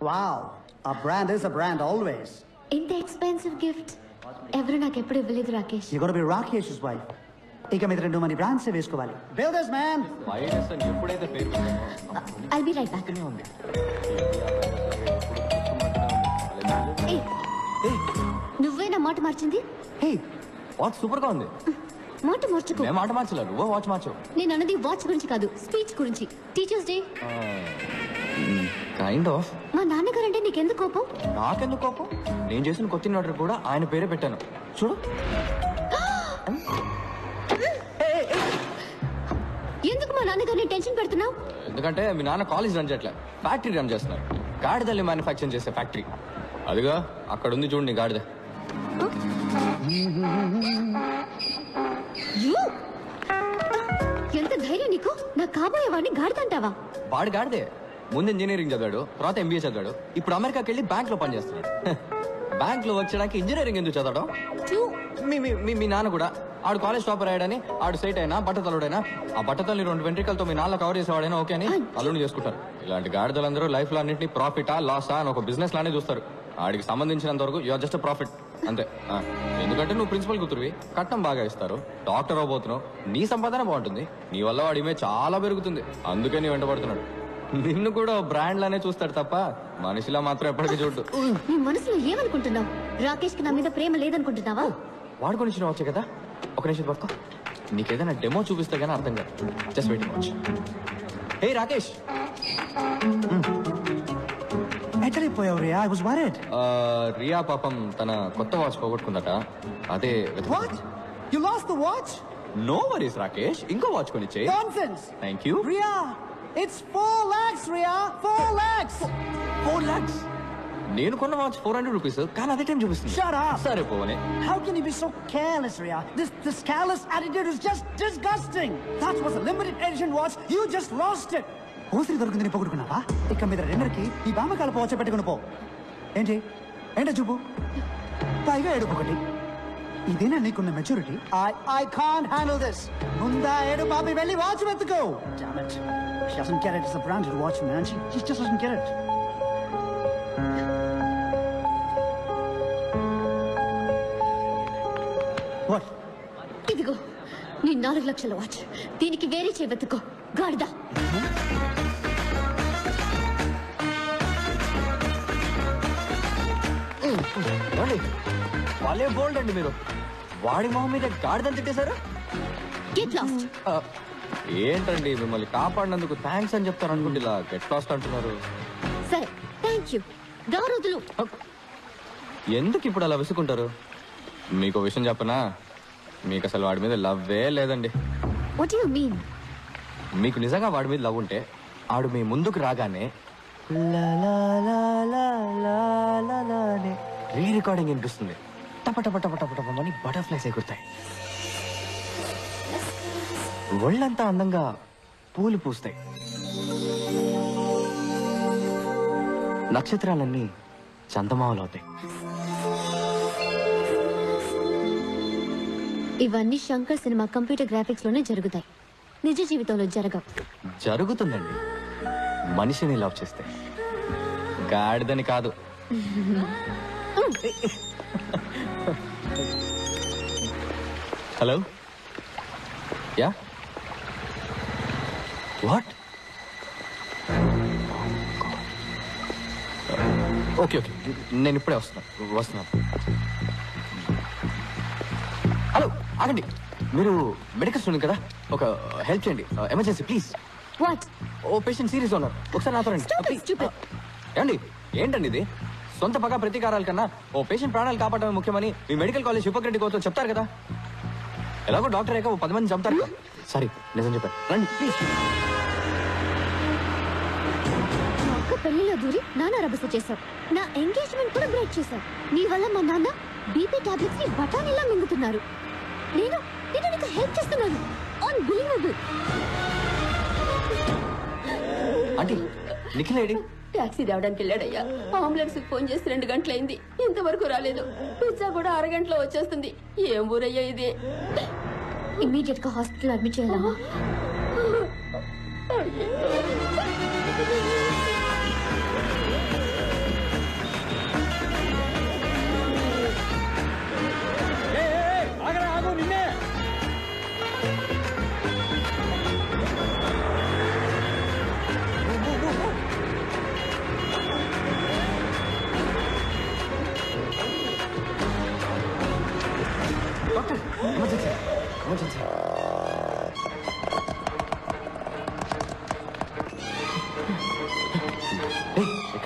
Wow, a brand is a brand always. ఇంత expensive gift ఎవరు నాకు ఎప్పుడు ఇవ్వలేదు Rakesh. You got to be Rakesh's wife. ఇక మీద 2 మంది బ్రాండ్స్ వేసుకోవాలి. Builders man. వైరస్ అని ఎప్పుడైతే పేరు I'll be right back. నువ్వేనా మాట మార్చింది? హే వాచ్ సూపర్ గా ఉంది. మాట మార్చుకో. నేను మాట మార్చలేదు, నువ్వు వాచ్ మార్చు. నేను అన్నది వాచ్ గురించి కాదు, స్పీచ్ గురించి. Teachers day kind of. మా నాన్నగారంటే నీకెందుకు కోపం? నాకెందుకు కోపం? నేను చేసిన కొత్త ఆర్డర్ కూడా ఆయన పేరే పెట్టాను చూడు. ఎందుకు మా నాన్నగారిని టెన్షన్ పెడుతున్నావు? ఎందుకంటే మీ నాన్న కాలేజ్ రన్ చేయట్లే, ఫ్యాక్టరీ రన్ చేస్తున్నారు. గాడిదల్ని మ్యానుఫ్యాక్చరింగ్ చేసే ఫ్యాక్టరీ. అదిగా అక్కడ ఉంది చూడండి గాడిద. ఎంత ధైర్యం నీకు? నా కాబోయే వాడిని గాడిదంటావా? వాడు గాడిదే. ముందు ఇంజనీరింగ్ చదివాడు, తర్వాత ఎంబీఏ చదివాడు, ఇప్పుడు అమెరికాకి వెళ్ళి బ్యాంక్ లో పనిచేస్తున్నాడు. బ్యాంక్ లో వర్క్ చేయడానికి ఇంజనీరింగ్ ఎందుకు చదవడం? మీ నాన్న కూడా ఆడు కాలేజ్ టాపర్ అయ్యాడని ఆడు సైట్ అయినా బట్టతలుడైనా ఆ బట్టతల్ని 2 వెంట్రికలతో మీ నాన్న కవర్ చేసేవాడైనా ఓకే అని అల్లుని చేసుకుంటారు. ఇలాంటి గాడిదలందరూ లైఫ్ లో అన్నింటినీ ప్రాఫిటా లాసా అని ఒక బిజినెస్ లానే చూస్తారు. ఆడికి సంబంధించినంత వరకు యూఆర్ జస్ట్ ప్రాఫిట్ అంతే. ఎందుకంటే నువ్వు ప్రిన్సిపల్ కూతురువి, కట్నం బాగా ఇస్తారు, డాక్టర్ అవబోతున్నావు, నీ సంపాదన బాగుంటుంది, నీ వల్ల వాడి ఇమేజ్ చాలా పెరుగుతుంది. అందుకే నీ వెంటబడుతున్నాడు. నిన్ను కూడా బ్రాండ్ లానే చూస్తాడు తప్ప మనిషిలా మాత్రం ఎప్పటికీ చూడు. నీ మనసులో ఏమనుకుంటున్నావు? రాకేష్ కి నా మీద ప్రేమ లేదనుకుంటున్నావా? వాడు గురించి వచ్చే కదా. ఒక నిమిషం పట్టుకో, నీకేదైనా డెమో చూపిస్తే గానీ అర్థం కాదు. Just waiting watch. Hey Rakesh, ఎక్కడిపోయావు Riya? I was worried. Riya పాపం తన కొత్త వాచ్ పోగొట్టుకుందట. అదే What? You lost the watch? No worries Rakesh, ఇంకో వాచ్ కొనిచ్చే. Nonsense. Thank you. Ria, it's 4 lakhs, Ria. 4 lakhs. 4 lakhs. నేను కొన్న వాచ్ 400 రూపీస్, కానీ అదే టైం చూపిస్తుంది. Shut up. సరే పోవనే. How can you be so careless, Ria? This careless attitude is just disgusting. That was a limited edition watch. You just lost it. ఓసిరి దొరికిందని పొగుడుకున్నావా? ఇక మీద రెండర్కి ఈ బామకాల పోవచ్చ పెట్టుకుని పో. ఏంటో చూపు, పైగా ఏడుపు ఒకటి. ఇదేనా నీకున్న maturity? I can't handle this. ముందా ఏడు బాబి వెళ్ళి watch వెతుకో. Damn it. She doesn't get it. It's a branded watch, man. She just doesn't get it. What? ఇదిగో నీ 4 లక్షల వాచ్. దీనికి వేరే వెతుకో గాడిదా. వాళ్ళే బోల్డ్ అండి మీరు. వాడి మొహం మీద గాడిదని తిట్టేశారు. Get lost. ఏంటండి మిమ్మల్ని కాపాడినందుకు థ్యాంక్స్ అని చెప్తారు అనుకుంటే ఇలా గెట్ లాస్ట్ అంటున్నారు. సరే థ్యాంక్ యూ. గౌరవదులు. ఎందుకు ఇప్పుడు అలా విసుకుంటారు? మీకు విషయం చెప్పనా, మీకు అసలు వాడి మీద లవ్వే లేదండి. What you mean? మీకు నిజంగా వాడి మీద లవ్ ఉంటే ఆడు మీ ముందుకు రాగానే రీ రికార్డింగ్ వినిపిస్తుంది. టప టప టప టప టపమని బటర్ఫ్లైస్ ఎగురుతాయి. ఒళ్ళంతా అందంగా పూలు పూస్తాయి. నక్షత్రాలన్నీ చందమామలు అవుతాయి. ఇవన్నీ శంకర్ సినిమా కంప్యూటర్ గ్రాఫిక్స్ లోనే జరుగుతాయి, నిజ జీవితంలో జరగవు. జరుగుతుందండి, మనిషిని లవ్ చేస్తే, గాడిదని కాదు. Hello, yeah what? Okay okay, నేను ఇప్పుడే వస్తున్నాను. హలో ఆగండి, మీరు మెడికల్ స్టూడెంట్ కదా, ఒక హెల్ప్ చేయండి, ఎమర్జెన్సీ ప్లీజ్. వాట్? ఓ పేషెంట్ సీరియస్ ఉన్నారు, ఒకసారి నాతో రండి. ఏమండి ఏంటండి ఇది? సొంత పగ ప్రతీకారాల కన్నా ఓ పేషెంట్ ప్రాణాలు కాపాడమే ముఖ్యమని మీ మెడికల్ కాలేజ్ హిపోక్రటిక్ అవుతో చెప్తారు కదా. ఎలాగో డాక్టర్ అయ్యాక ఓ 10 మంది చంపుతారు. సారీ, నిజం చెప్పారు, రండి ప్లీజ్. నా అక్క పెళ్లిలో దూరి నాన్న రభస చేశావు, నా ఎంగేజ్మెంట్ కూడా బ్రేక్ చేశావు. నీ వల్ల మా నాన్న బీపీ టాబ్లెట్స్ ని బఠానీలా మింగుతున్నారు. నేను నీకు హెల్ప్ చేస్తున్నాను. Unbelievable. Aunty, Nikhil AD? Taxi తేవడానికి వెళ్ళాడయ్యా. అంబులెన్స్ ఫోన్ చేసి 2 గంటలైంది, ఇంతవరకు రాలేదు. పిజ్జా కూడా అరగంటలో వచ్చేస్తుంది. ఏం ఊరయ్యా ఇది? ఇమీడియట్ గా హాస్పిటల్ అడ్మిట్ చేయాలమ్మా.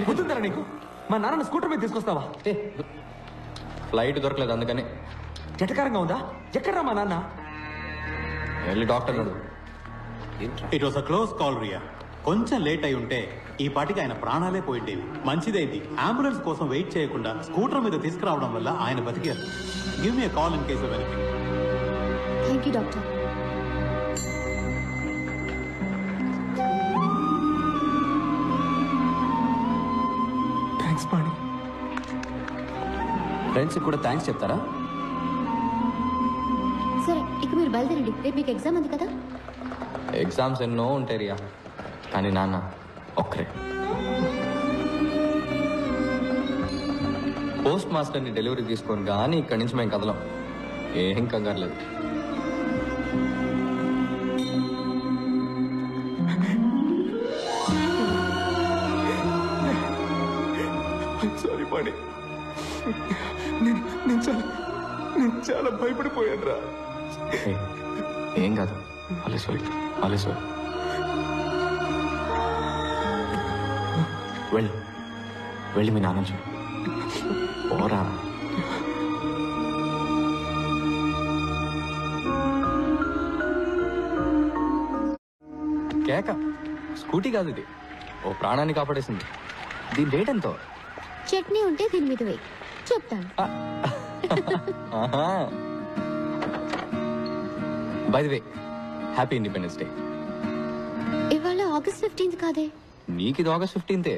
గుర్తుంటారా నీకు? మా నాన్న స్కూటర్ మీద తీసుకొస్తావా? ఫ్లైట్ దొరకలేదు అందుకని. జటకారంగా ఉందా? ఎక్కడ్రా మా నాన్న? వెళ్ళి డాక్టర్ గారు. It was a close call Riya. కొంచెం లేట్ అయి ఉంటే ఈ పాటికి ఆయన ప్రాణాలే పోయిండేవి. మంచిదైంది అంబులెన్స్ కోసం వెయిట్ చేయకుండా స్కూటర్ మీద తీసుకురావడం వల్ల ఆయన బతికారు. Give me call in case of anything. Thank you doctor. Thanks Pani. Friends కూడా థ్యాంక్స్ చెప్తారా? సరే ఇక మీరు బయలుదేరండి, రేపు మీకు ఎగ్జామ్ ఉంది కదా. ఎగ్జామ్స్ ఎన్నో ఉంటాయి రియా, కానీ నాన్న ఒక్కరే. పోస్ట్ మాస్టర్ని డెలివరీ తీసుకొని కానీ ఇక్కడి నుంచి మేము కదలం. ఏం కంగారు లేదు. సారీ పాణి, నేను చాలా భయపడిపోయాను రా. ఏం కాదు, అలేశ్వరి అలేశ్వరి. వెళ్ళి వెళ్ళి మీ నాన్న చూడు. ఓరా. కేక స్కూటీ కాదు ఇది, ఓ ప్రాణాన్ని కాపాడేసింది. దీని రేట్ ఎంతో? చట్నీ ఉంటే దీని మీద వేయి, చెప్తాను. By the way, happy independence day. ఇవాళ August 15th కాదే. నీకు ఇది August 15th.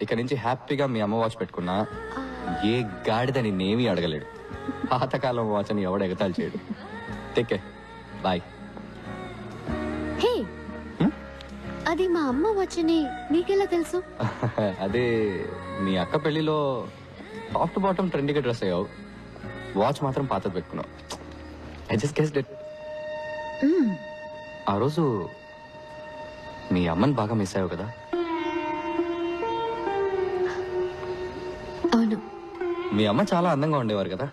ఇక నుంచి హ్యాపీగా మీ అమ్మ వాచ్ పెట్టుకున్నా ఏ గాడిద నిన్నేమీ అడగలేడు. పాతకాలం వాచ్ అని ఎవడ ఎగతాలు చేయడు. Take care, bye. హే, అది మా అమ్మ వచ్చని నీకెలా తెలుసు? అదే మీ అక్క పెళ్లిలో టాప్ టు బాటమ్ ట్రెండీగా డ్రెస్ అయ్యావు, వాచ్ మాత్రం పాతది పెట్టుకున్నావు. I just guessed it. ఆ రోజు మీ అమ్మని బాగా మిస్ అయ్యావు కదా? అవును. మీ అమ్మ చాలా అందంగా ఉండేవారు కదా?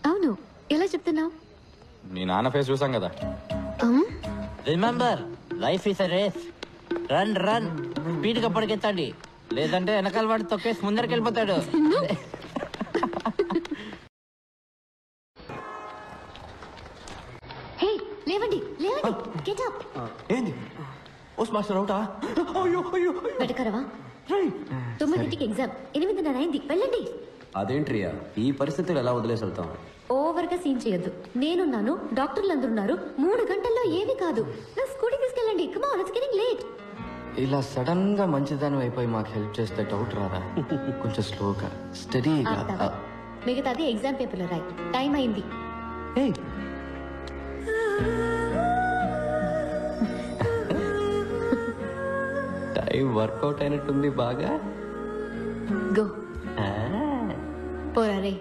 అవును. ఎలా చెప్తున్నావు? మీ నాన్న ఫేస్ చూసాం కదా. Remember, life is a race. Run run, speed గా పరిగెత్తండి, లేదంటే వెనకాల వాడు తొక్కేసి ముందరికి వెళ్ళిపోతాడు. హే, లేవండి లేవండి, గెట్ అప్. ఏంది పోస్ట్ మాస్టర్ అవుటా? వెటకరవా? 9కి ఎగ్జామ్, 8:30 అయింది, వెళ్ళండి. అదేంట్రియా ఈ పరిస్థితులు ఎలా వదిలేసి వెళ్తాం? ఓవర్ గా సీన్ చేయొద్దు. నేనున్నాను, డాక్టర్లు అందరూ ఉన్నారు. 3 గంటల్లో ఏమీ కాదు. నా స్కూటీ తీసుకెళ్ళండి. Come on, it's getting late. ఇలా సడన్ గా మంచిదాని అయిపోయి మాకు హెల్ప్ చేస్తే డౌట్ రాదా? కొంచెం స్లోగా స్టడీగా. మిగతాది ఎగ్జామ్ పేపర్లో రాయి. టైం అయింది. టైం వర్కౌట్ అయినట్టుంది బాగా. గో పోరా రే.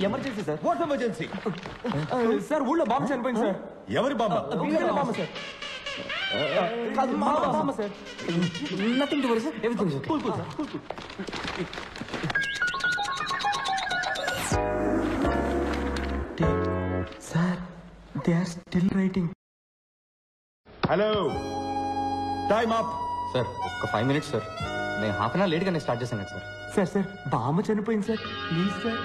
Emergency sir. What emergency? Sir ఊళ్ళో బాంబు చనిపోయింది సార్. ఎవరి బామ్మ? Bomb sir. కాదు, మా బామ్మ sir. Nothing to worry sir, everything is okay. Cool cool sir, cool cool. Sir, they are still writing. Hello, time up. Sir ఒక్క 5 minutes sir. నేను half an hour లేట్గానే start చేశాను కదా సార్. సార్ సార్, బామ్మ చనిపోయింది sir, please sir.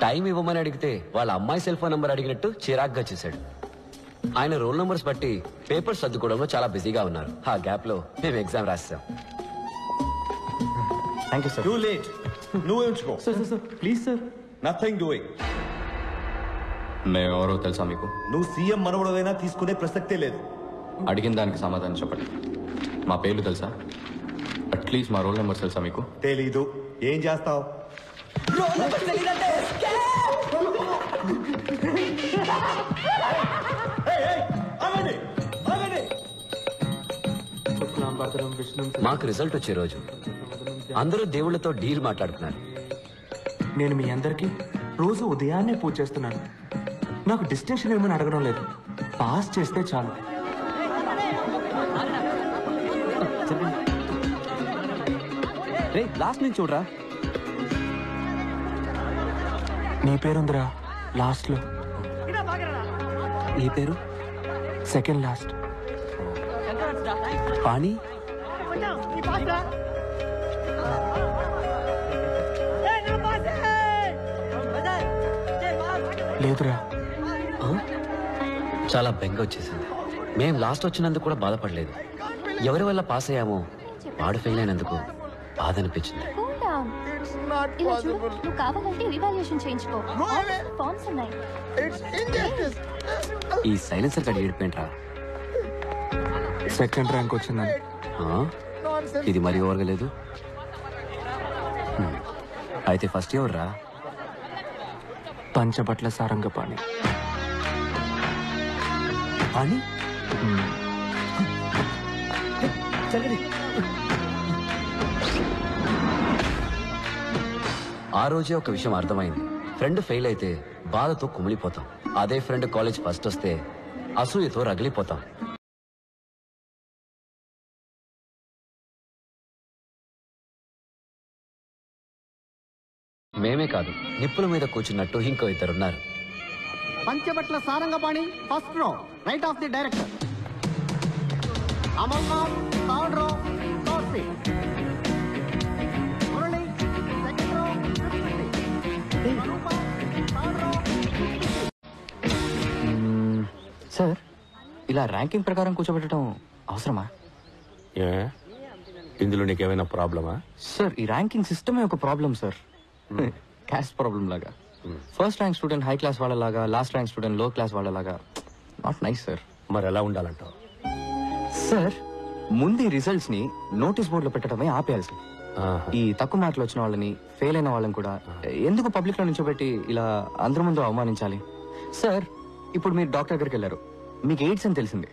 Time ఇవ్వమని అడిగితే వాళ్ళ అమ్మాయి సెల్ ఫోన్ నంబర్ అడిగినట్టు చిరాగ్గా చేశాడు. ఆయన రోల్ నంబర్స్ బట్టి పేపర్స్ సర్దుకోవడంలో చాలా బిజీగా ఉన్నారు. ఆ గ్యాప్ లో మేము ఎగ్జామ్ రాస్తాం. Thank you sir. Too late. నువ్వే ఉంచుకో. Sir sir sir, please sir. Nothing doing. మేము ఎవరో తెలుసా మీకు? నువ్వు సీఎం మనవడైనా తీసుకునే ప్రసక్తే లేదు. అడిగిన దానికి సమాధానం చెప్పండి. మా పేర్లు తెలుసా? అట్లీస్ట్ మా రోల్ నెంబర్స్ తెలుసా మీకు? తెలీదు. ఏం చేస్తావు? మాకు రిజల్ట్ వచ్చే రోజు అందరూ దేవుళ్లతో డీల్ మాట్లాడుతున్నారు. నేను మీ అందరికీ రోజు ఉదయాన్నే పూజ చేస్తున్నాను. నాకు డిస్టింక్షన్ ఏమని అడగడం లేదు, పాస్ చేస్తే చాలు. రే లాస్ట్ నుంచి చూడరా. నీ పేరుందిరా లాస్ట్ లో. నీ పేరు సెకండ్ లాస్ట్. పాణి. లేదురా. చాలా బెంగ వచ్చేసింది. మేం లాస్ట్ వచ్చినందుకు కూడా బాధపడలేదు. ఎవరి వల్ల పాస్ అయ్యామో వాడు ఫెయిల్ అయినందుకు బాధ అనిపించింది. ఇలా చూడు, నువ్వు కావాలంటే రివాల్యూషన్ చేయించుకో. ఫార్మ్స్ ఉన్నాయి. ఈ సైలెన్సర్ గడి ఏడిపోయింట్రా. సెకండ్ ర్యాంక్ వచ్చిందని. ఇది మరీ ఓవర్గా లేదు. అయితే ఫస్ట్ ఎవరు రా? పంచబట్ల సారంగపాణి. పాణి? ఆ రోజే ఒక విషయం అర్థమైంది. ఫ్రెండ్ ఫెయిల్ అయితే బాధతో కుమిలిపోతాం. అదే ఫ్రెండ్ కాలేజ్ ఫస్ట్ వస్తే అసూయతో రగిలిపోతాం. మేమే కాదు, నిప్పుల మీద కూర్చున్నట్టు ఇంకో ఇద్దరున్నారు. Panchabatla Sarangapani first row, right of the director. Amarnath third row, third seat. Murali second row, sir, ఇలా ర్యాంకింగ్ ప్రకారం కూర్చోబెట్టడం అవసరమా? ఇందులో నీకేమైనా ప్రాబ్లమా? సార్, ఈ ర్యాంకింగ్ సిస్టమే ఒక ప్రాబ్లం సార్. క్యాస్ట్ ప్రాబ్లం లాగా. First rank student high class వాళ్ళలాగా, లాస్ట్ ర్యాంక్ స్టూడెంట్ లో క్లాస్ వాళ్ళలాగా. Not nice sir. మరి ఎలా ఉండాలంటావు? సార్, ముందు ఈ రిజల్ట్స్ ని నోటీస్ బోర్డులో పెట్టడమే ఆపేయాలి సార్. ఈ తక్కువ మార్కులు వచ్చిన వాళ్ళని, ఫెయిల్ అయిన వాళ్ళని కూడా ఎందుకు పబ్లిక్ లో నిల్చోబెట్టి ఇలా అందరి ముందు అవమానించాలి? సార్, ఇప్పుడు మీరు డాక్టర్ దగ్గరికి వెళ్ళారు, మీకు ఎయిడ్స్ అని తెలిసింది.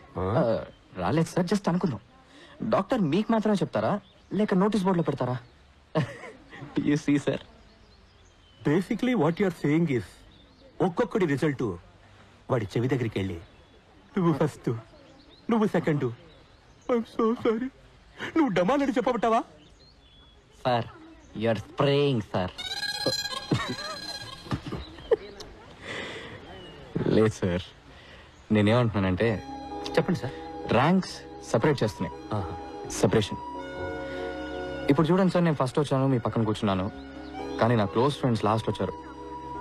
రాలేదు సార్, జస్ట్ అనుకుందాం. డాక్టర్ మీకు మాత్రమే చెప్తారా, లేక నోటీస్ బోర్డులో పెడతారా? You see sir, basically what you're saying is, ఒక్కొక్కడి రిజల్ట్ వాడి చెవి దగ్గరికి వెళ్ళి నువ్వు ఫస్ట్, నువ్వు సెకండ్, ఐఎమ్ సో సారీ, నువ్వు డమాలని చెప్పబట్టావా? Sir, you're spraying sir. లేదు సార్, నేనేమంటున్నానంటే, చెప్పండి సార్. ర్యాంక్స్ సెపరేట్ చేస్తున్నాయి. సెపరేషన్. ఇప్పుడు చూడండి సార్, నేను ఫస్ట్ వచ్చాను, మీ పక్కన కూర్చున్నాను, కానీ నా క్లోజ్ ఫ్రెండ్స్ లాస్ట్ వచ్చారు.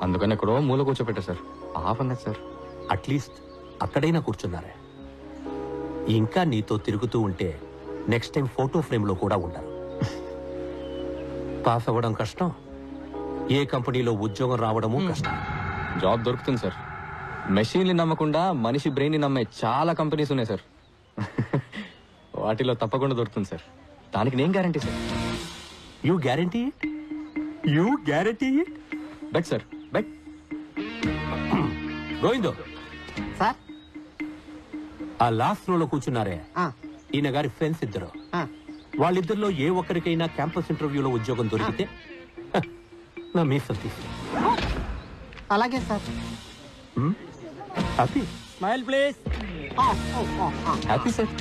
అందుకని ఎక్కడో మూల కూర్చోపెట్టారు సార్. ఆపండి సార్. అట్లీస్ట్ అక్కడైనా కూర్చున్నారే. ఇంకా నీతో తిరుగుతూ ఉంటే నెక్స్ట్ టైం ఫోటో ఫ్రేమ్ లో కూడా ఉంటారు. పాస్ అవ్వడం కష్టం, ఏ కంపెనీలో ఉద్యోగం రావడము కష్టం. జాబ్ దొరుకుతుంది సార్. మెషిన్ని నమ్మకుండా మనిషి బ్రెయిన్ ని నమ్మే చాలా కంపెనీస్ ఉన్నాయి సార్. వాటిలో తప్పకుండా దొరుకుతుంది సార్. దానికి నేను guarantee sir. You guarantee? You guarantee? Bet sir, bet. గోవిందో సార్, ఆ లాస్ట్ రోలో కూర్చున్నారే, ఈయన గారి ఫ్రెండ్స్ ఇద్దరు. వాళ్ళిద్దరిలో ఏ ఒక్కరికైనా క్యాంపస్ ఇంటర్వ్యూలో ఉద్యోగం దొరికితే నా మీసం తీసి. అలాగే sir. Happy? Smile please. Happy sir.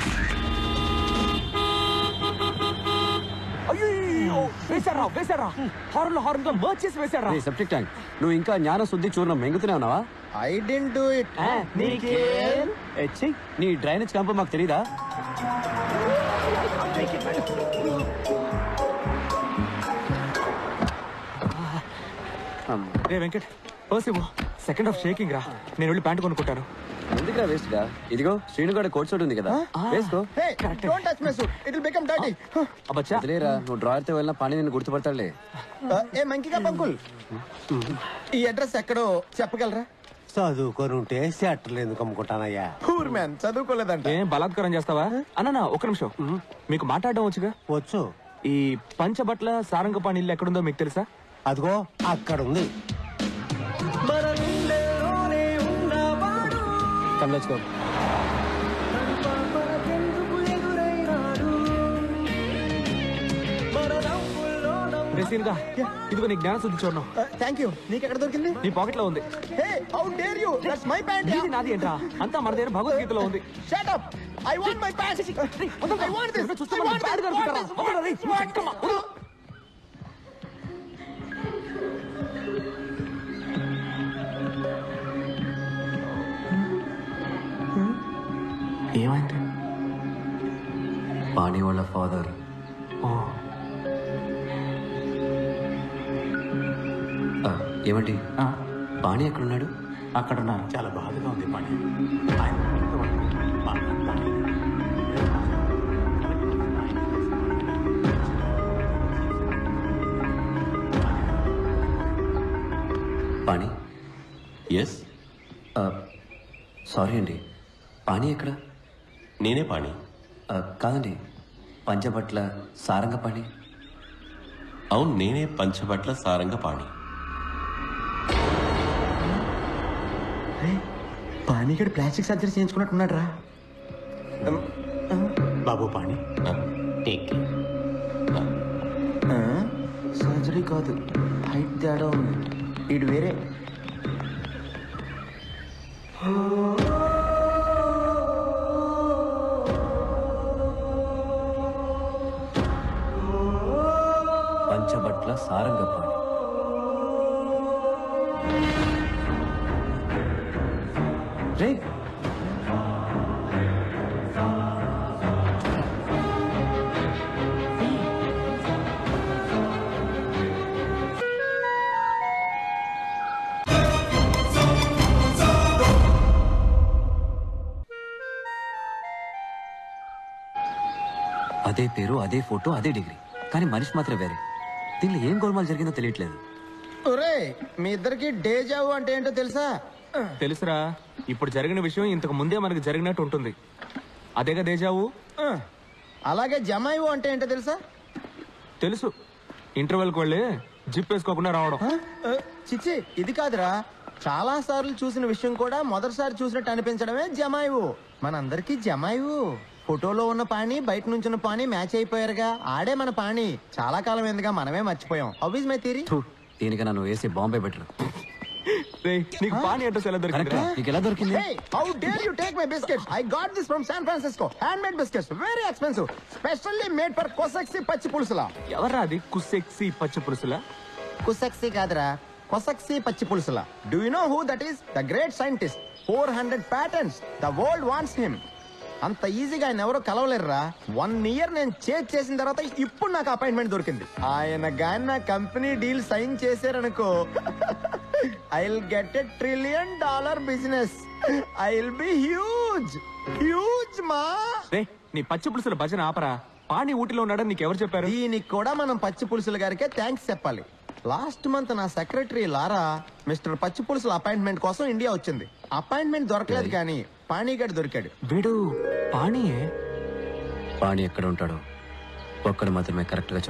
Septic tank. నువ్వు ఇంకా జ్ఞాన శుద్ధి చూర్ణం మెంగుతూనే ఉన్నావా? I didn't do it. నీ డ్రైనేజ్ క్యాంప్ మాకు తెలీదా? రే వెంకట్, పర్సివో సెకండ్ హాఫ్ షేకింగ్ రా. నేను వెళ్ళి ప్యాంట్ కొనుక్కుంటాను. ఎందుకురా వేస్ట్ గా? ఇదిగో శ్రీనుగాడ కోట్ సూట్ ఉంది కదా, వేసుకో. అబ్బచ్చా, వదిలేరా, నువ్వు డ్రాయర్ తో వెళ్ళిన పని నేను గుర్తుపడతాడులే. ఏ మంకిగా పంకుల్, ఈ అడ్రస్ ఎక్కడో చెప్పగలరా? చదువుకొని ఉంటే సెట్టర్లు ఎందుకు అమ్ముకుంటానయ్యా? Poor man, చదువుకోలేదంట. ఏం బలాత్కారం చేస్తావా? అన్న ఒక్క నిమిషం, మీకు మాట్లాడడం వచ్చుగా? వచ్చు. ఈ పంచబట్ల సారంగపాణి ఇల్లు ఎక్కడుందో మీకు తెలుసా? అదిగో అక్కడ ఉంది. Come, let's go. ఇదిగో నీ జ్ఞాన శుద్ధి చూడను. Thank you. నీకు ఎక్కడ దొరికింది? నీ పాకెట్ లో ఉంది. Hey, how dare you? That's my pant. ఇది నాది ఏంట్రా? అంతా మన దగ్గర భగవద్గీతలో ఉంది. Shut up. I want my pants. I want this. I want this. ఏమైంది? పాణి వాళ్ళ ఫాదర్ ఓ ఏమండి పాణి ఎక్కడున్నాడు? అక్కడున్నారు. చాలా బాధగా ఉంది పాణి. ఆయన ఇంట్లో వాళ్ళు పాణి ఎస్ సారీ అండి, పాణి ఎక్కడ? నేనే పాణి. కాదండి, పంచబట్ల సారంగ పాణి. అవును, నేనే పంచబట్ల సారంగ పాణి. పానీగడు ప్లాస్టిక్ సర్జరీ చేయించుకున్నట్టున్నాడు రా. బాబు పాణి, టేక్ సర్జరీ కాదు, హైట్ తేడా ఉంది. ఇటు వేరే. పంచబట్ల సారంగ పాణి. రే అదే పేరు, అదే ఫోటో, అదే డిగ్రీ, కానీ మనిషి మాత్రం వేరే. దీనిలో ఏం గోల్మాల్ జరిగిందో తెలియట్లేదు. ఒరే, మీ ఇద్దరికి డేజావు అంటే ఏంటో తెలుసా? తెలుసురా, ఇప్పుడు జరిగిన విషయం ఇంతకు ముందే మనకి జరిగినట్టు ఉంటుంది. అదేగా దేజావు. అలాగే జమాయివు అంటే ఏంటో తెలుసా? తెలుసు, ఇంటర్వెల్కి వెళ్ళి జిప్ వేసుకోకుండా రావడం. చిచ్చి, ఇది కాదురా. చాలా సార్లు చూసిన విషయం కూడా మొదటిసారి చూసినట్టు అనిపించడమే జమాయివు. మనందరికీ జమాయివు. ఫోటోలో ఉన్న పాణి, బయట నుంచిన పాణి మ్యాచ్ అయిపోయారుగా. ఆడే మన పాణి. చాలా కాలం ఎందుగా మనమే మర్చిపోయాం. How is my theory? దీనికన్నా నువ్వు వేసి బాంబే బెటర్. నీకు పాణి అడ్రస్ ఎలా దొరికింది? నీకు ఎలా దొరికింది? Hey, how dare you take my biscuits? I got this from San Francisco. Handmade biscuits, very expensive, specially made for Kosaksi పచ్చి పులుసులా. ఎవర్రా అది కుస్సెక్సి పచ్చి పులుసులా? కుసక్సి కాదురా, కొసక్సి పచ్చి పులుసులా. Do you know who that is? The great scientist. 400 patents. The world wants him. అంత ఈజీగా ఆయన ఎవరో కలవలేరురా. 1 year నేను చేసిన తర్వాత ఇప్పుడు నాకు అపాయింట్మెంట్ దొరికింది. ఆయన గాని నా కంపెనీ డీల్ సైన్ చేశారనుకో, I'll get $1 trillion business. I'll be huge. Huge మా. రే, నీ పచ్చి పులుసుల భజన ఆపరా. పాణి ఊటిలో ఉన్నాడని నీకెవరు చెప్పారు? దీనికి కూడా మనం పచ్చి పులుసుల గారికే థ్యాంక్స్ చెప్పాలి. లాస్ట్ మంత్ నా సెక్రటరీ లారా మిస్టర్ పచ్చి పులుసుల అపాయింట్మెంట్ కోసం ఇండియా వచ్చింది. అపాయింట్మెంట్ దొరకలేదు కానీ పాణిగాడు దొరికాడు. వీడు పాణియే. పాణి ఎక్కడ ఉంటాడో ఒక్కడు మాత్రమే కరెక్ట్ గా